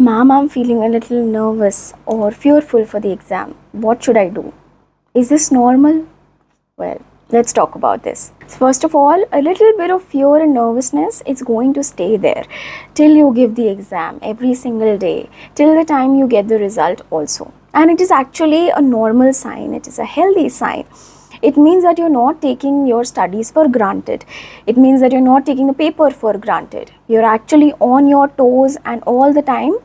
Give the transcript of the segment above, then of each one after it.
Ma'am, I'm feeling a little nervous or fearful for the exam. What should I do? Is this normal? Well, let's talk about this. First of all, a little bit of fear and nervousness is going to stay there till you give the exam every single day, till the time you get the result also. And it is actually a normal sign, it is a healthy sign. It means that you're not taking your studies for granted. It means that you're not taking the paper for granted. You're actually on your toes and all the time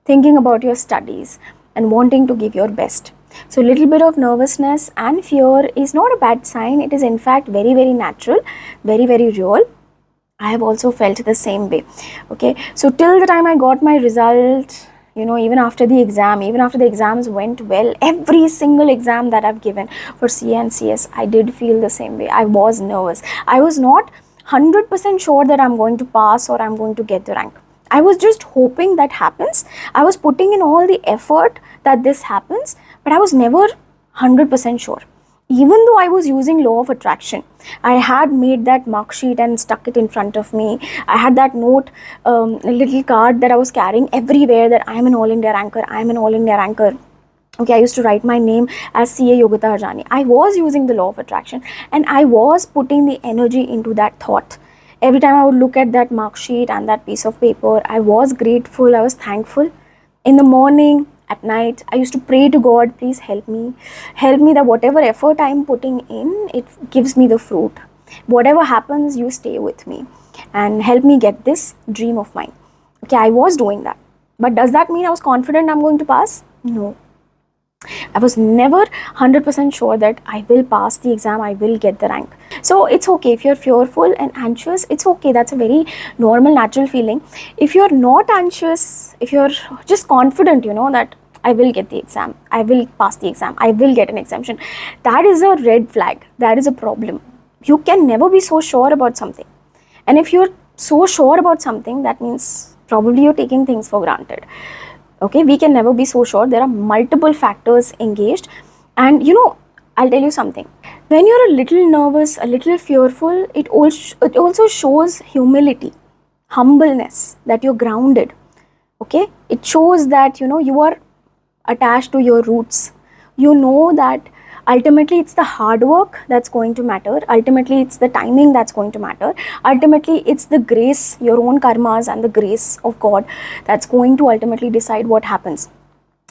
thinking about your studies and wanting to give your best. So little bit of nervousness and fear is not a bad sign. It is in fact very, very natural, very, very real. I have also felt the same way. Okay, so till the time I got my result, even after the exams went well, every single exam that I've given for CA and CS, I did feel the same way. I was nervous. I was not 100% sure that I'm going to pass or I'm going to get the rank. I was just hoping that happens. I was putting in all the effort that this happens, but I was never 100% sure. Even though I was using law of attraction, I had made that mark sheet and stuck it in front of me. I had that note, a little card that I was carrying everywhere that I am an all India ranker, I am an all India ranker. Okay, I used to write my name as CA Yogita Harjani. I was using the law of attraction and I was putting the energy into that thought. Every time I would look at that mark sheet and that piece of paper, I was grateful, I was thankful. In the morning, at night, I used to pray to God, please help me that whatever effort I am putting in, it gives me the fruit. Whatever happens, you stay with me and help me get this dream of mine. Okay, I was doing that. But does that mean I was confident I'm going to pass? No. I was never 100% sure that I will pass the exam, I will get the rank. So it's okay if you're fearful and anxious, it's okay. That's a very normal, natural feeling. If you're not anxious, if you're just confident, that I will get the exam, I will pass the exam, I will get an exemption, that is a red flag. That is a problem. You can never be so sure about something. And if you're so sure about something, that means probably you're taking things for granted. Okay, we can never be so sure. There are multiple factors engaged. And I'll tell you something. When you're a little nervous, a little fearful, it also shows humility, humbleness, that you're grounded. Okay, it shows that you are attached to your roots. You know that ultimately it's the hard work that's going to matter. Ultimately it's the timing that's going to matter. Ultimately it's the grace, your own karmas and the grace of God that's going to ultimately decide what happens.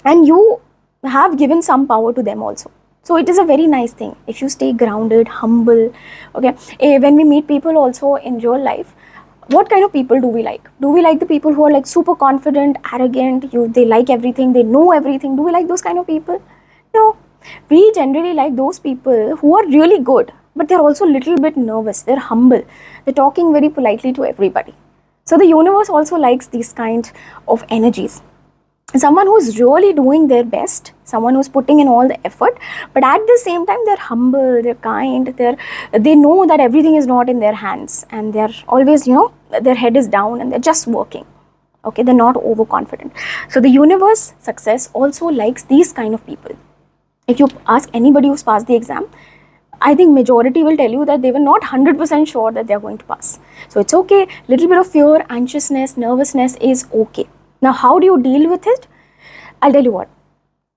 And you have given some power to them also. So it is a very nice thing if you stay grounded, humble. Okay, when we meet people also in real life, what kind of people do we like? Do we like the people who are like super confident, arrogant, they like everything, they know everything? Do we like those kind of people? No. We generally like those people who are really good, but they're also a little bit nervous, they're humble, they're talking very politely to everybody. So the universe also likes these kind of energies. Someone who's really doing their best, someone who's putting in all the effort, but at the same time they're humble, they're kind, they know that everything is not in their hands and they're always, their head is down and they're just working. Okay, they're not overconfident. So the universe, success, also likes these kind of people. If you ask anybody who's passed the exam, I think majority will tell you that they were not 100% sure that they're going to pass. So it's okay. Little bit of fear, anxiousness, nervousness is okay. Now, how do you deal with it? I'll tell you what.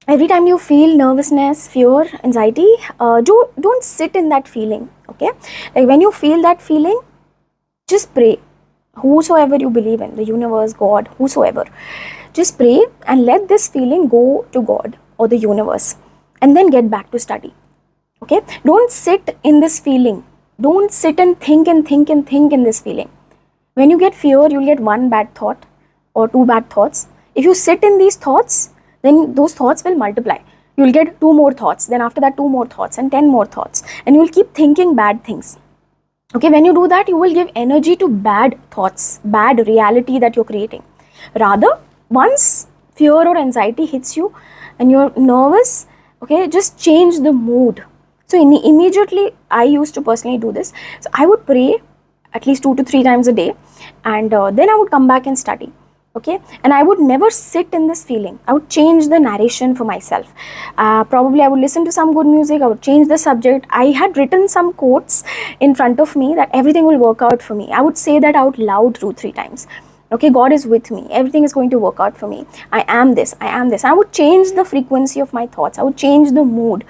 Every time you feel nervousness, fear, anxiety, don't sit in that feeling. Okay, like when you feel that feeling, just pray. Whosoever you believe in, the universe, God, whosoever, just pray and let this feeling go to God or the universe. And then get back to study. Okay, don't sit in this feeling. Don't sit and think in this feeling. When you get fear, you'll get one bad thought or two bad thoughts. If you sit in these thoughts, then those thoughts will multiply. You'll get 2 more thoughts, then after that 2 more thoughts and 10 more thoughts, and you'll keep thinking bad things. Okay, when you do that, you will give energy to bad thoughts, bad reality that you're creating. Rather, once fear or anxiety hits you and you're nervous, okay, just change the mood. So immediately, I used to personally do this. So I would pray at least 2 to 3 times a day, and then I would come back and study. Okay, and I would never sit in this feeling. I would change the narration for myself. Probably I would listen to some good music. I would change the subject. I had written some quotes in front of me that everything will work out for me. I would say that out loud 2-3 times. Okay, God is with me. Everything is going to work out for me. I am this. I am this. I would change the frequency of my thoughts. I would change the mood.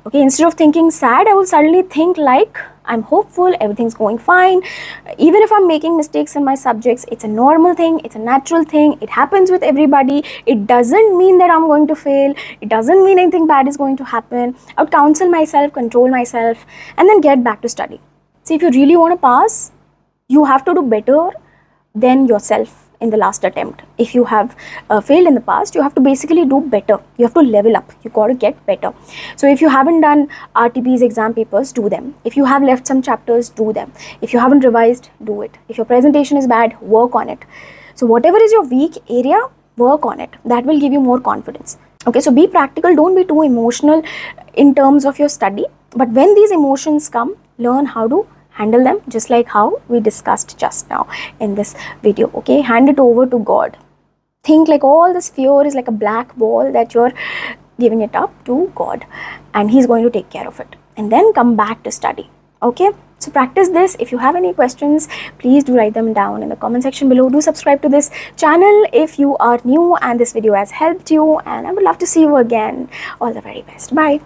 Okay, instead of thinking sad, I will suddenly think like I'm hopeful, everything's going fine. Even if I'm making mistakes in my subjects, it's a normal thing, it's a natural thing. It happens with everybody. It doesn't mean that I'm going to fail. It doesn't mean anything bad is going to happen. I would counsel myself, control myself, and then get back to study. See, if you really want to pass, you have to do better than yourself in the last attempt. If you have failed in the past, you have to basically do better. You have to level up. You got to get better. So if you haven't done RTP's exam papers, do them. If you have left some chapters, do them. If you haven't revised, do it. If your presentation is bad, work on it. So whatever is your weak area, work on it. That will give you more confidence. Okay, so be practical. Don't be too emotional in terms of your study. But when these emotions come, learn how to handle them, just like how we discussed just now in this video. Okay, hand it over to God. Think like all this fear is like a black ball that you're giving it up to God, and He's going to take care of it, and then come back to study. Okay, so practice this. If you have any questions, please do write them down in the comment section below. Do subscribe to this channel if you are new and this video has helped you, and I would love to see you again. All the very best. Bye.